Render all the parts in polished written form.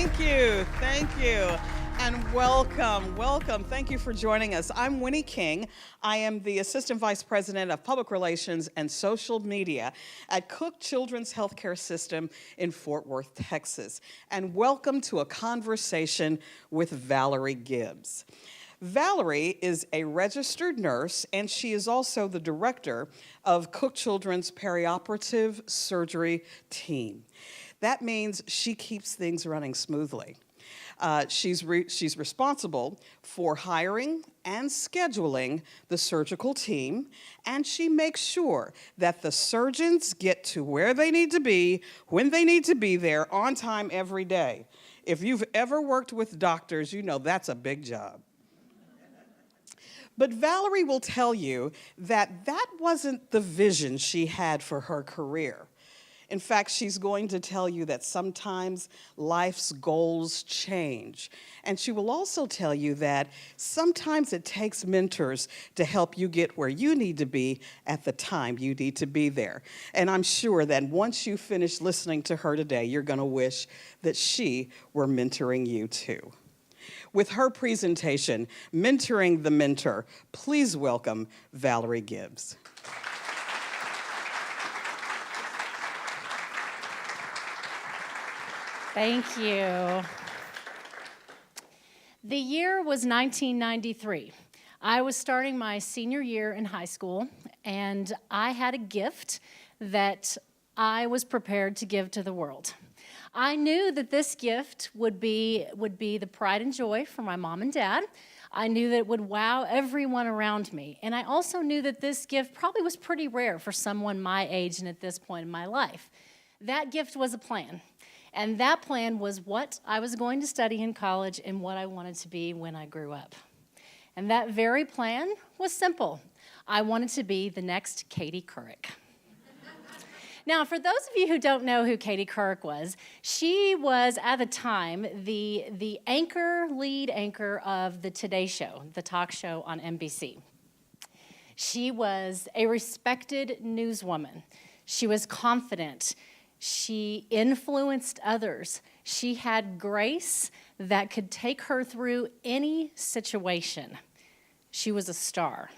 Thank you. Thank you. And welcome, welcome. Thank you for joining us. I'm Winnie King. I am the Assistant Vice President of Public Relations and Social Media at Cook Children's Healthcare System in Fort Worth, Texas. And welcome to a conversation with Valerie Gibbs. Valerie is a registered nurse, and she is also the director of Cook Children's Perioperative Surgery Team. That means she keeps things running smoothly. She's responsible for hiring and scheduling the surgical team, and she makes sure that the surgeons get to where they need to be, when they need to be there, on time every day. If you've ever worked with doctors, you know that's a big job. But Valerie will tell you that that wasn't the vision she had for her career. In fact, she's going to tell you that sometimes life's goals change. And she will also tell you that sometimes it takes mentors to help you get where you need to be at the time you need to be there. And I'm sure that once you finish listening to her today, you're going to wish that she were mentoring you too. With her presentation, Mentoring the Mentor, please welcome Valerie Gibbs. Thank you. The year was 1993. I was starting my senior year in high school, and I had a gift that I was prepared to give to the world. I knew that this gift would be the pride and joy for my mom and dad. I knew that it would wow everyone around me. And I also knew that this gift probably was pretty rare for someone my age and at this point in my life. That gift was a plan. And that plan was what I was going to study in college and what I wanted to be when I grew up. And that very plan was simple. I wanted to be the next Katie Couric. Now, for those of you who don't know who Katie Couric was, she was, at the time, the lead anchor of the Today Show, the talk show on NBC. She was a respected newswoman. She was confident. She influenced others. She had grace that could take her through any situation. She was a star.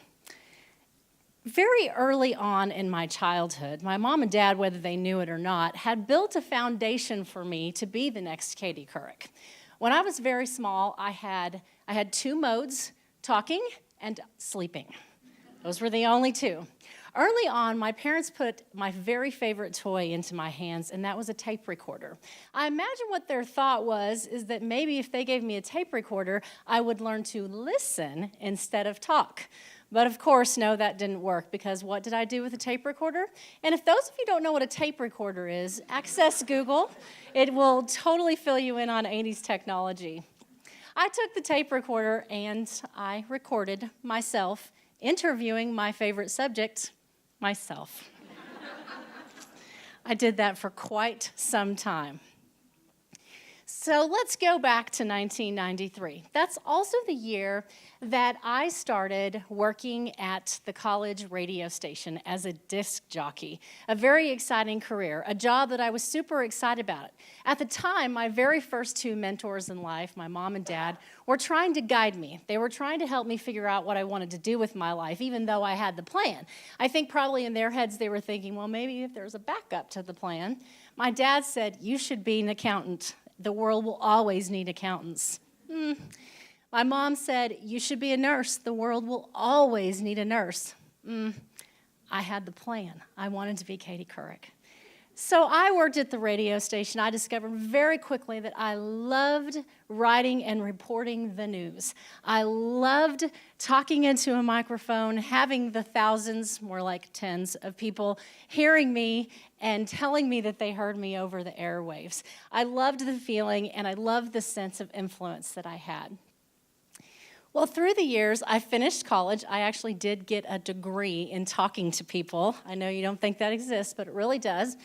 Very early on in my childhood, my mom and dad, whether they knew it or not, had built a foundation for me to be the next Katie Couric. When I was very small, I had two modes, talking and sleeping. Those were the only two. Early on, my parents put my very favorite toy into my hands, and that was a tape recorder. I imagine what their thought is that maybe if they gave me a tape recorder, I would learn to listen instead of talk. But of course, no, that didn't work, because what did I do with a tape recorder? And if those of you don't know what a tape recorder is, access Google. It will totally fill you in on 80s technology. I took the tape recorder and I recorded myself interviewing my favorite subject, myself. I did that for quite some time. So let's go back to 1993. That's also the year that I started working at the college radio station as a disc jockey. A very exciting career, a job that I was super excited about. At the time, my very first two mentors in life, my mom and dad, were trying to guide me. They were trying to help me figure out what I wanted to do with my life, even though I had the plan. I think probably in their heads they were thinking, well, maybe if there's a backup to the plan. My dad said, you should be an accountant. The world will always need accountants. My mom said, you should be a nurse. The world will always need a nurse. I had the plan. I wanted to be Katie Couric. So I worked at the radio station. I discovered very quickly that I loved writing and reporting the news. I loved talking into a microphone, having the thousands, more like tens, of people hearing me and telling me that they heard me over the airwaves. I loved the feeling, and I loved the sense of influence that I had. Well, through the years, I finished college. I actually did get a degree in talking to people. I know you don't think that exists, but it really does.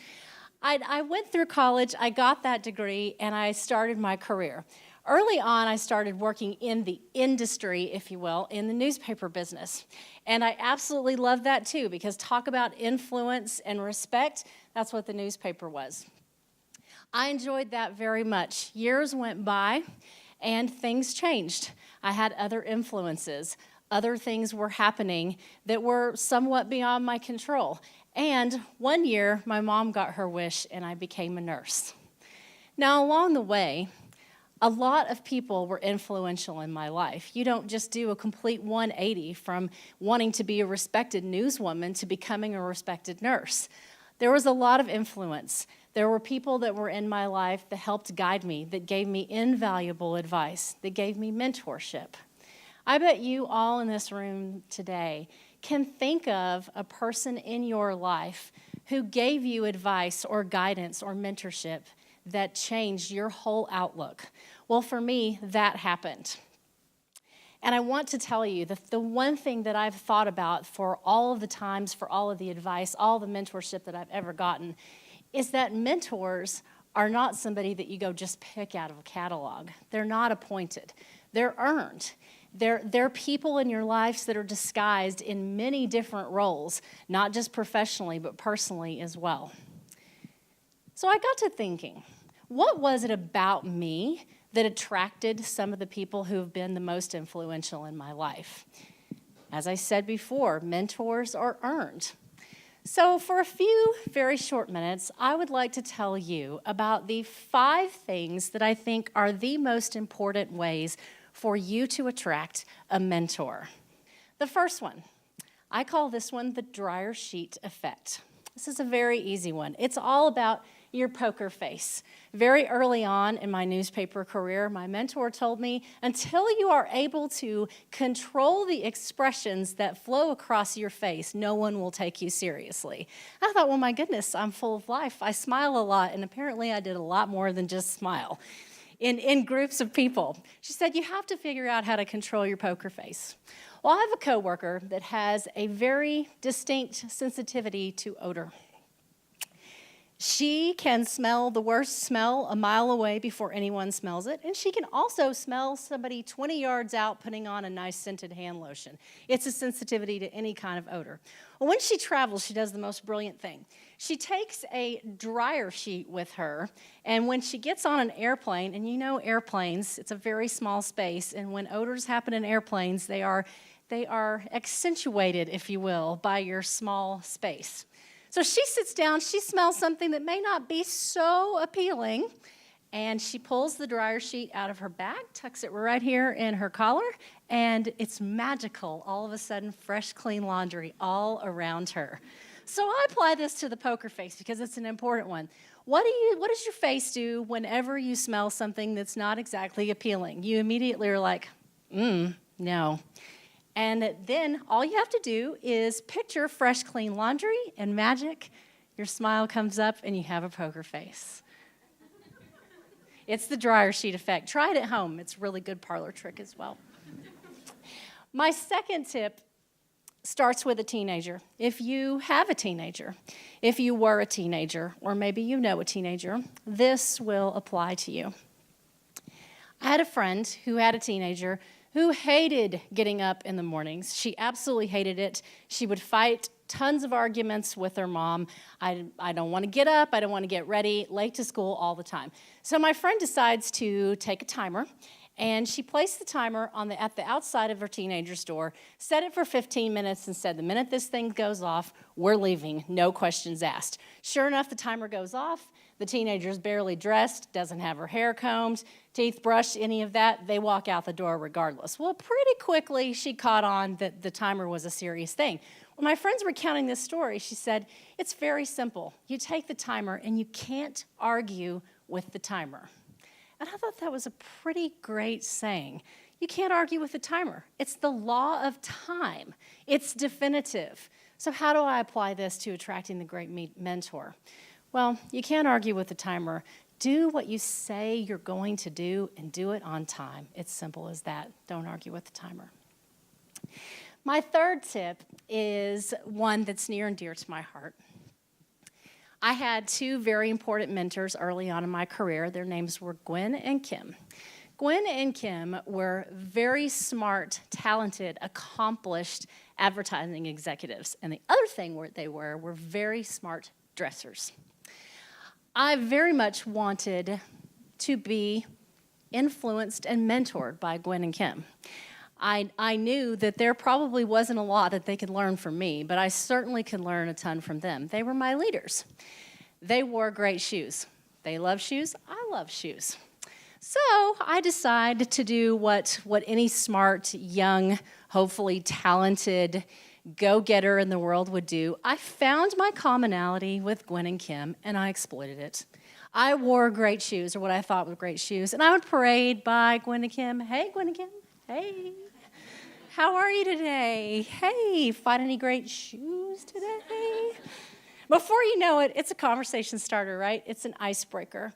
I went through college, I got that degree, and I started my career. Early on, I started working in the industry, if you will, in the newspaper business. And I absolutely loved that too, because talk about influence and respect, that's what the newspaper was. I enjoyed that very much. Years went by, and things changed. I had other influences. Other things were happening that were somewhat beyond my control. And one year, my mom got her wish, and I became a nurse. Now, along the way, a lot of people were influential in my life. You don't just do a complete 180 from wanting to be a respected newswoman to becoming a respected nurse. There was a lot of influence. There were people that were in my life that helped guide me, that gave me invaluable advice, that gave me mentorship. I bet you all in this room today can think of a person in your life who gave you advice or guidance or mentorship that changed your whole outlook. Well, for me, that happened. And I want to tell you that the one thing that I've thought about for all of the times, for all of the advice, all the mentorship that I've ever gotten, is that mentors are not somebody that you go just pick out of a catalog. They're not appointed. They're earned. They're people in your lives that are disguised in many different roles, not just professionally, but personally as well. So I got to thinking, what was it about me that attracted some of the people who have been the most influential in my life? As I said before, mentors are earned. So for a few very short minutes, I would like to tell you about the 5 things that I think are the most important ways for you to attract a mentor. The first one, I call this one the dryer sheet effect. This is a very easy one. It's all about your poker face. Very early on in my newspaper career, my mentor told me, until you are able to control the expressions that flow across your face, no one will take you seriously. I thought, well, my goodness, I'm full of life. I smile a lot, and apparently I did a lot more than just smile in groups of people. She said, you have to figure out how to control your poker face. Well, I have a coworker that has a very distinct sensitivity to odor. She can smell the worst smell a mile away before anyone smells it, and she can also smell somebody 20 yards out putting on a nice scented hand lotion. It's a sensitivity to any kind of odor. Well, when she travels, she does the most brilliant thing. She takes a dryer sheet with her, and when she gets on an airplane, and you know airplanes, it's a very small space, and when odors happen in airplanes, they are accentuated, if you will, by your small space. So she sits down, she smells something that may not be so appealing, and she pulls the dryer sheet out of her bag, tucks it right here in her collar, and it's magical. All of a sudden, fresh, clean laundry all around her. So I apply this to the poker face because it's an important one. What does your face do whenever you smell something that's not exactly appealing? You immediately are like, no. And then all you have to do is picture fresh, clean laundry, and magic, your smile comes up and you have a poker face. It's the dryer sheet effect. Try it at home. It's a really good parlor trick as well. My second tip starts with a teenager. If you have a teenager, if you were a teenager, or maybe you know a teenager, this will apply to you. I had a friend who had a teenager who hated getting up in the mornings. She absolutely hated it. She would fight tons of arguments with her mom. I don't want to get up. I don't want to get ready. Late to school all the time. So my friend decides to take a timer, and she placed the timer at the outside of her teenager's door, set it for 15 minutes, and said, the minute this thing goes off, we're leaving, no questions asked. Sure enough, the timer goes off. The teenager's barely dressed, doesn't have her hair combed, teeth brushed, any of that. They walk out the door regardless. Well, pretty quickly, she caught on that the timer was a serious thing. When my friends were recounting this story, she said, it's very simple. You take the timer, and you can't argue with the timer. And I thought that was a pretty great saying. You can't argue with the timer. It's the law of time. It's definitive. So how do I apply this to attracting the great mentor? Well, you can't argue with the timer. Do what you say you're going to do and do it on time. It's simple as that. Don't argue with the timer. My third tip is one that's near and dear to my heart. I had 2 very important mentors early on in my career. Their names were Gwen and Kim. Gwen and Kim were very smart, talented, accomplished advertising executives. And the other thing they were very smart dressers. I very much wanted to be influenced and mentored by Gwen and Kim. I knew that there probably wasn't a lot that they could learn from me, but I certainly could learn a ton from them. They were my leaders. They wore great shoes. They love shoes. I love shoes. So I decided to do what any smart, young, hopefully talented go-getter in the world would do. I found my commonality with Gwen and Kim, and I exploited it. I wore great shoes, or what I thought were great shoes, and I would parade by Gwen and Kim. Hey, Gwen and Kim. Hey. How are you today? Hey, find any great shoes today? Before you know it, it's a conversation starter, right? It's an icebreaker.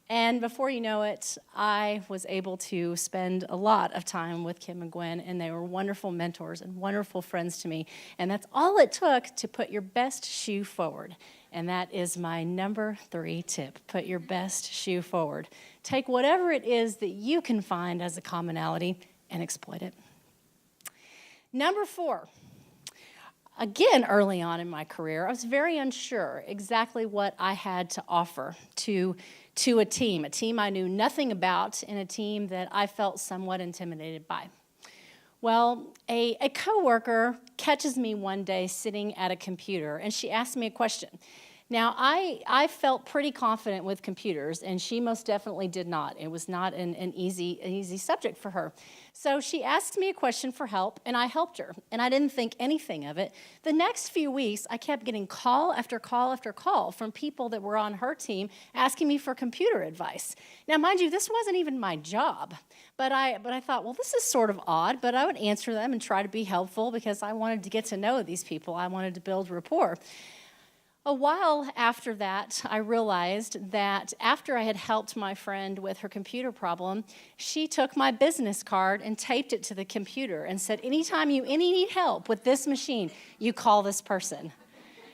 And before you know it, I was able to spend a lot of time with Kim and Gwen, and they were wonderful mentors and wonderful friends to me. And that's all it took to put your best shoe forward. And that is my number 3 tip. Put your best shoe forward. Take whatever it is that you can find as a commonality and exploit it. Number 4. Again, early on in my career, I was very unsure exactly what I had to offer to a team I knew nothing about, and a team that I felt somewhat intimidated by. Well, a coworker catches me one day sitting at a computer, and she asked me a question. Now, I felt pretty confident with computers, and she most definitely did not. It was not an easy subject for her. So she asked me a question for help, and I helped her, and I didn't think anything of it. The next few weeks, I kept getting call after call after call from people that were on her team asking me for computer advice. Now, mind you, this wasn't even my job, but I thought, well, this is sort of odd, but I would answer them and try to be helpful because I wanted to get to know these people. I wanted to build rapport. A while after that, I realized that after I had helped my friend with her computer problem, she took my business card and taped it to the computer and said, anytime you need help with this machine, you call this person.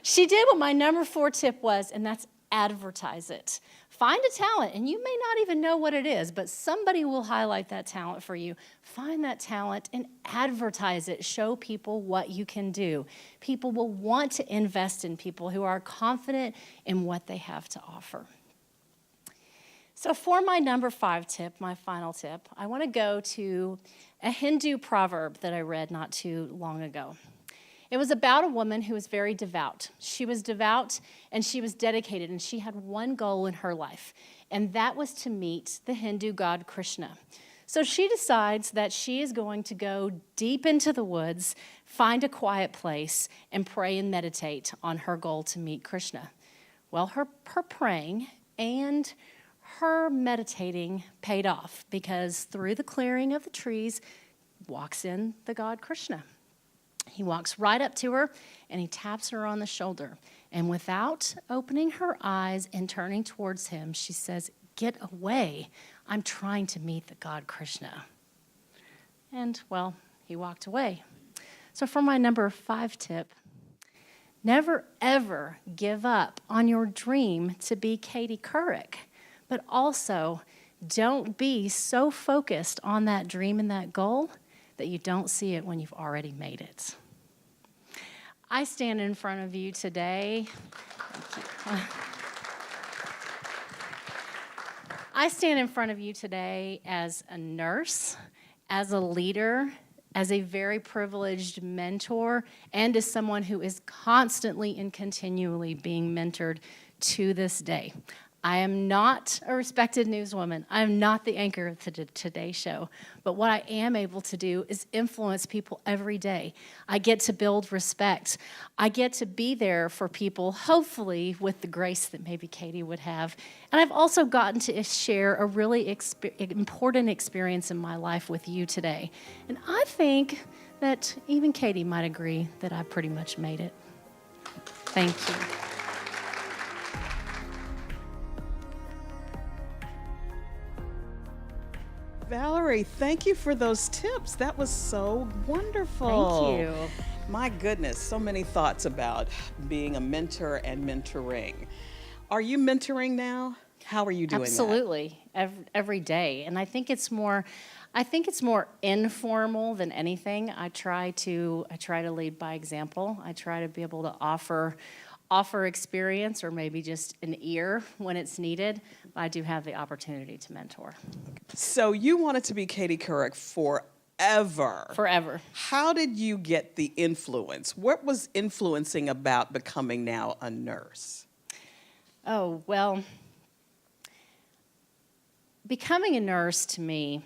She did what my number 4 tip was, and that's advertise it. Find a talent, and you may not even know what it is, but somebody will highlight that talent for you. Find that talent and advertise it. Show people what you can do. People will want to invest in people who are confident in what they have to offer. So for my number 5 tip, my final tip, I want to go to a Hindu proverb that I read not too long ago. It was about a woman who was very devout. She was devout and she was dedicated, and she had one goal in her life, and that was to meet the Hindu god Krishna. So she decides that she is going to go deep into the woods, find a quiet place, and pray and meditate on her goal to meet Krishna. Well, her praying and her meditating paid off, because through the clearing of the trees walks in the god Krishna. He walks right up to her, and he taps her on the shoulder. And without opening her eyes and turning towards him, she says, "Get away. I'm trying to meet the god Krishna." And, well, he walked away. So for my number 5 tip, never, ever give up on your dream to be Katie Couric. But also, don't be so focused on that dream and that goal that you don't see it when you've already made it. I stand in front of you today. I stand in front of you today as a nurse, as a leader, as a very privileged mentor, and as someone who is constantly and continually being mentored to this day. I am not a respected newswoman. I am not the anchor of the Today Show. But what I am able to do is influence people every day. I get to build respect. I get to be there for people, hopefully with the grace that maybe Katie would have. And I've also gotten to share a really important experience in my life with you today. And I think that even Katie might agree that I pretty much made it. Thank you. Valerie, thank you for those tips. That was so wonderful. Thank you. My goodness, so many thoughts about being a mentor and mentoring. Are you mentoring now? How are you doing Absolutely. Every day. And I think it's more informal than anything. I try to lead by example. I try to be able to offer offer experience or maybe just an ear when it's needed. But I do have the opportunity to mentor. So you wanted to be Katie Couric forever. Forever. How did you get the influence? What was influencing about becoming now a nurse? Oh, well, becoming a nurse to me,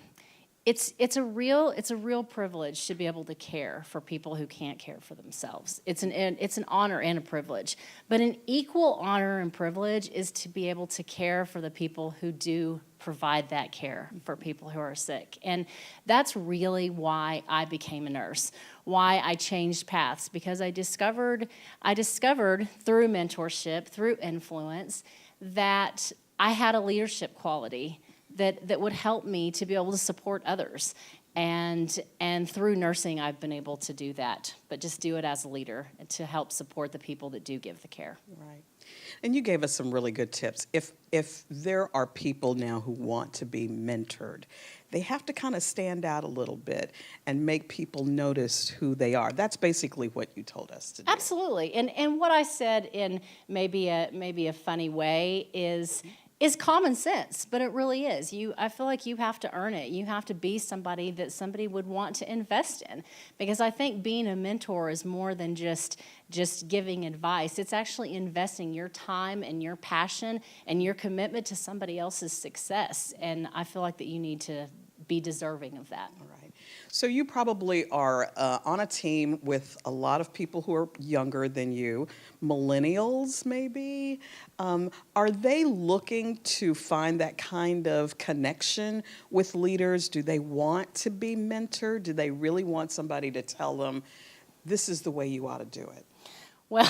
it's a real privilege to be able to care for people who can't care for themselves. It's an honor and a privilege. But an equal honor and privilege is to be able to care for the people who do provide that care for people who are sick. And that's really why I became a nurse, why I changed paths, because I discovered through mentorship, through influence, that I had a leadership quality that would help me to be able to support others. And through nursing, I've been able to do that, but just do it as a leader to help support the people that do give the care. Right. And you gave us some really good tips. If there are people now who want to be mentored, they have to kind of stand out a little bit and make people notice who they are. That's basically what you told us to do. Absolutely. And what I said in maybe a funny way is common sense, but it really is. I feel like you have to earn it. You have to be somebody that somebody would want to invest in, because I think being a mentor is more than just giving advice. It's actually investing your time and your passion and your commitment to somebody else's success, and I feel like that you need to be deserving of that. All right. So you probably are on a team with a lot of people who are younger than you, millennials maybe. Are they looking to find that kind of connection with leaders? Do they want to be mentored? Do they really want somebody to tell them, this is the way you ought to do it? Well,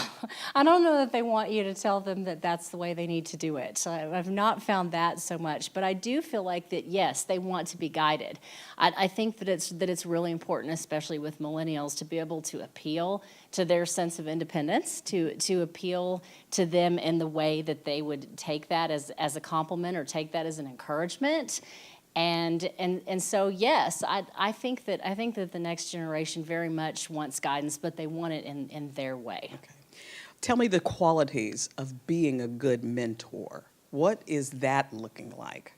I don't know that they want you to tell them that that's the way they need to do it. So I've not found that so much, but I do feel like that, yes, they want to be guided. I think that it's really important, especially with millennials, to be able to appeal to their sense of independence, to appeal to them in the way that they would take that as a compliment or take that as an encouragement. And so yes, I think that the next generation very much wants guidance, but they want it in their way. Okay. Tell me the qualities of being a good mentor. What is that looking like?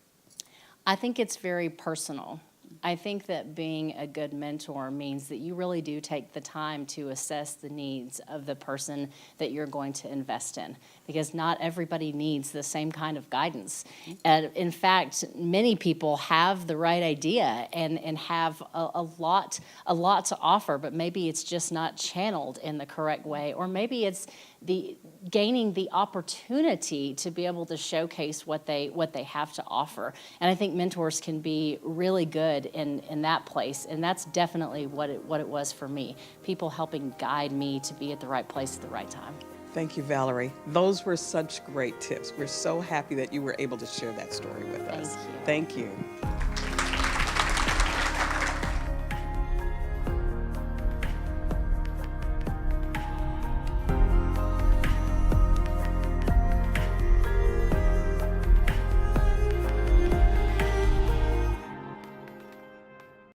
I think it's very personal. I think that being a good mentor means that you really do take the time to assess the needs of the person that you're going to invest in, because not everybody needs the same kind of guidance. And in fact, many people have the right idea and have a lot to offer, but maybe it's just not channeled in the correct way, or maybe it's gaining the opportunity to be able to showcase what they have to offer. And I think mentors can be really good in that place, and that's definitely what it was for me. People helping guide me to be at the right place at the right time. Thank you, Valerie. Those were such great tips. We're so happy that you were able to share that story with us. Thank you. Thank you.